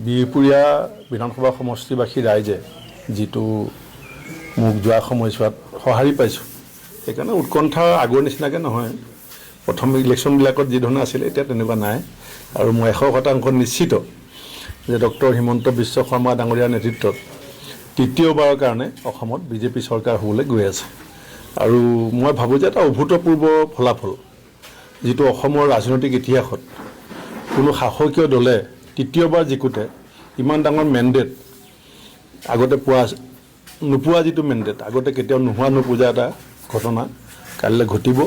বিহপুৰীয়া বিধানসভা সমষ্টিবাসী ৰাইজে যিটো মোক যোৱা সময়ছোৱাত সঁহাৰি পাইছোঁ সেইকাৰণে উৎকণ্ঠা আগৰ নিচিনাকৈ নহয়। প্ৰথম ইলেকশ্যনবিলাকত যি ধৰণে আছিলে এতিয়া তেনেকুৱা নাই আৰু মই 100% নিশ্চিত যে ডক্টৰ হিমন্ত বিশ্ব শৰ্মা ডাঙৰীয়াৰ নেতৃত্বত তৃতীয়বাৰৰ কাৰণে অসমত বিজেপি চৰকাৰ হ'বলৈ গৈ আছে আৰু মই ভাবোঁ যে এটা অভূতপূৰ্ব ফলাফল যিটো অসমৰ ৰাজনৈতিক ইতিহাসত কোনো শাসকীয় দলে তৃতীয়বাৰ জিকোতে ইমান ডাঙৰ মেণ্ডেট আগতে নোপোৱা যিটো মেণ্ডেট আগতে কেতিয়াও নোপোজা এটা ঘটনা কাইলৈ ঘটিব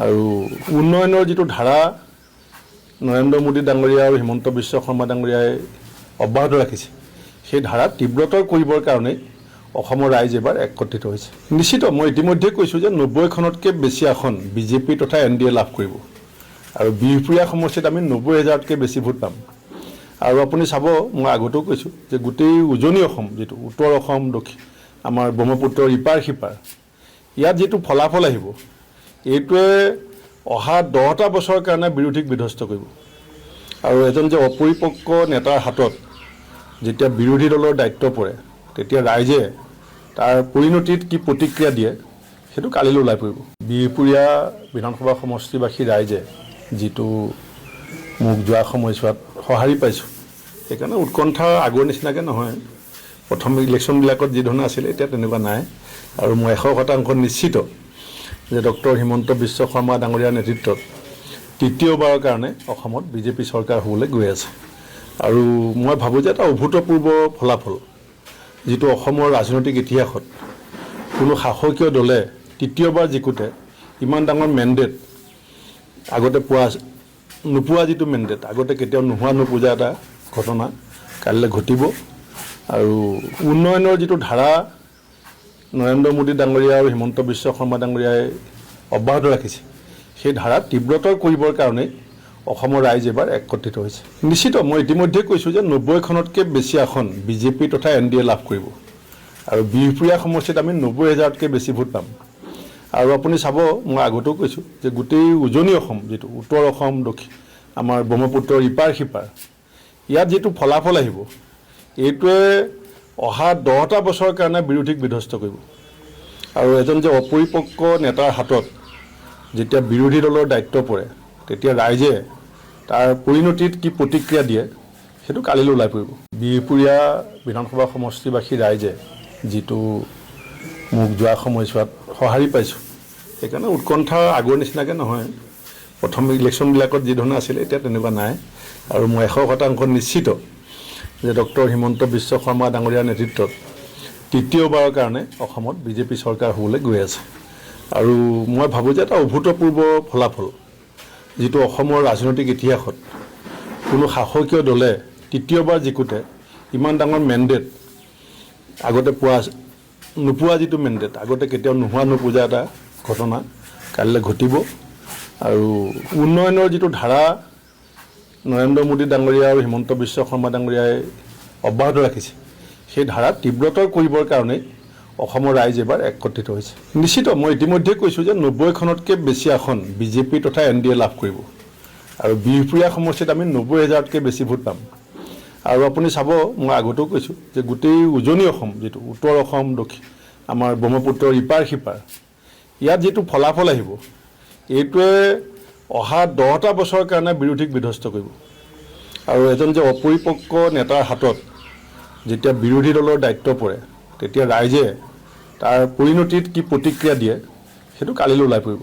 আৰু উন্নয়নৰ যিটো ধাৰা নৰেন্দ্ৰ মোদী ডাঙৰীয়া আৰু হিমন্ত বিশ্ব শৰ্মা ডাঙৰীয়াই অব্যাহত ৰাখিছে সেই ধাৰা তীব্ৰতৰ কৰিবৰ কাৰণেই অসমৰ ৰাইজ এবাৰ একত্ৰিত হৈছে। নিশ্চিত মই ইতিমধ্যে কৈছোঁ যে 90খনতকৈ বেছি আসন বিজেপি তথা NDA লাভ কৰিব আৰু বিহপুৰীয়া সমষ্টিত আমি 90,000তকৈ বেছি ভোট পাম আৰু আপুনি চাব মই আগতেও কৈছোঁ যে গোটেই উজনি অসম যিটো উত্তৰ অসম দক্ষিণ আমাৰ ব্ৰহ্মপুত্ৰৰ ইপাৰ সিপাৰ ইয়াত যিটো ফলাফল আহিব এইটোৱে অহা 10টা বছৰৰ কাৰণে বিৰোধীক বিধ্বস্ত কৰিব আৰু এজন যে অপৰিপক্ক নেতাৰ হাতত যেতিয়া বিৰোধী দলৰ দায়িত্ব পৰে তেতিয়া ৰাইজে তাৰ পৰিণতিত কি প্ৰতিক্ৰিয়া দিয়ে সেইটো কালিলৈ ওলাই পৰিব। বিহপুৰীয়া বিধানসভা সমষ্টিবাসী ৰাইজে যিটো মোক যোৱা সময়ছোৱাত সঁহাৰি পাইছোঁ সেইকাৰণে উৎকণ্ঠা আগৰ নিচিনাকৈ নহয়। প্ৰথম ইলেকশ্যনবিলাকত যি ধৰণে আছিলে এতিয়া তেনেকুৱা নাই আৰু মই 100% নিশ্চিত যে ডক্টৰ হিমন্ত বিশ্ব শৰ্মা ডাঙৰীয়াৰ নেতৃত্বত তৃতীয়বাৰৰ কাৰণে অসমত বিজেপি চৰকাৰ হ'বলৈ গৈ আছে আৰু মই ভাবোঁ যে এটা অভূতপূৰ্ব ফলাফল যিটো অসমৰ ৰাজনৈতিক ইতিহাসত কোনো শাসকীয় দলে তৃতীয়বাৰ জিকোতে ইমান ডাঙৰ মেণ্ডেট আগতে নোপোৱা যিটো মেণ্ডেট আগতে কেতিয়াও নোপোজা এটা ঘটনা কাইলৈ ঘটিব আৰু উন্নয়নৰ যিটো ধাৰা নৰেন্দ্ৰ মোদী ডাঙৰীয়া আৰু হিমন্ত বিশ্ব শৰ্মা ডাঙৰীয়াই অব্যাহত ৰাখিছে সেই ধাৰা তীব্ৰতৰ কৰিবৰ কাৰণেই অসমৰ ৰাইজ এবাৰ একত্ৰিত হৈছে। নিশ্চিত মই ইতিমধ্যে কৈছোঁ যে 90খনতকৈ বেছি আসন বিজেপি তথা NDA লাভ কৰিব আৰু বিহপুৰীয়া সমষ্টিত আমি 90,000তকৈ বেছি ভোট পাম আৰু আপুনি চাব মই আগতেও কৈছোঁ যে গোটেই উজনি অসম যিটো উত্তৰ অসম দক্ষিণ আমাৰ ব্ৰহ্মপুত্ৰৰ ইপাৰ সিপাৰ ইয়াত যিটো ফলাফল আহিব এইটোৱে অহা 10টা বছৰৰ কাৰণে বিৰোধীক বিধ্বস্ত কৰিব আৰু এজন যে অপৰিপক্ক নেতাৰ হাতত যেতিয়া বিৰোধী দলৰ দায়িত্ব পৰে তেতিয়া ৰাইজে তাৰ পৰিণতিত কি প্ৰতিক্ৰিয়া দিয়ে সেইটো কালিলৈ ওলাই পৰিব। বিহপুৰীয়া বিধানসভা সমষ্টিবাসী ৰাইজে যিটো মোক যোৱা সময়ছোৱাত সঁহাৰি পাইছোঁ সেইকাৰণে উৎকণ্ঠা আগৰ নিচিনাকৈ নহয়। প্ৰথম ইলেকশ্যনবিলাকত যি ধৰণে আছিলে এতিয়া তেনেকুৱা নাই আৰু মই 100% নিশ্চিত যে ডক্টৰ হিমন্ত বিশ্ব শৰ্মা ডাঙৰীয়াৰ নেতৃত্বত তৃতীয়বাৰৰ কাৰণে অসমত বিজেপি চৰকাৰ হ'বলৈ গৈ আছে আৰু মই ভাবোঁ যে এটা অভূতপূৰ্ব ফলাফল যিটো অসমৰ ৰাজনৈতিক ইতিহাসত কোনো শাসকীয় দলে তৃতীয়বাৰ জিকোতে ইমান ডাঙৰ মেণ্ডেট আগতে নোপোৱা যিটো মেণ্ডেট আগতে কেতিয়াও নোপোজা এটা ঘটনা কাইলৈ ঘটিব আৰু উন্নয়নৰ যিটো ধাৰা নৰেন্দ্ৰ মোদী ডাঙৰীয়া আৰু হিমন্ত বিশ্ব শৰ্মা ডাঙৰীয়াই অব্যাহত ৰাখিছে সেই ধাৰা তীব্ৰতৰ কৰিবৰ কাৰণেই অসমৰ ৰাইজ এবাৰ একত্ৰিত হৈছে। নিশ্চিত মই ইতিমধ্যে কৈছোঁ যে 90খনতকৈ বেছি আসন বিজেপি তথা NDA লাভ কৰিব আৰু বিহপুৰীয়া সমষ্টিত আমি 90,000তকৈ বেছি ভোট পাম আৰু আপুনি চাব মই আগতেও কৈছোঁ যে গোটেই উজনি অসম যিটো উত্তৰ অসম দক্ষিণ আমাৰ ব্ৰহ্মপুত্ৰৰ ইপাৰ সিপাৰ ইয়াত যিটো ফলাফল আহিব এইটোৱে অহা 10টা বছৰৰ কাৰণে বিৰোধীক বিধ্বস্ত কৰিব আৰু এজন যে অপৰিপক্ক নেতাৰ হাতত যেতিয়া বিৰোধী দলৰ দায়িত্ব পৰে তেতিয়া ৰাইজে তাৰ পৰিণতিত কি প্ৰতিক্ৰিয়া দিয়ে সেইটো কালিলৈ ওলাই পৰিব।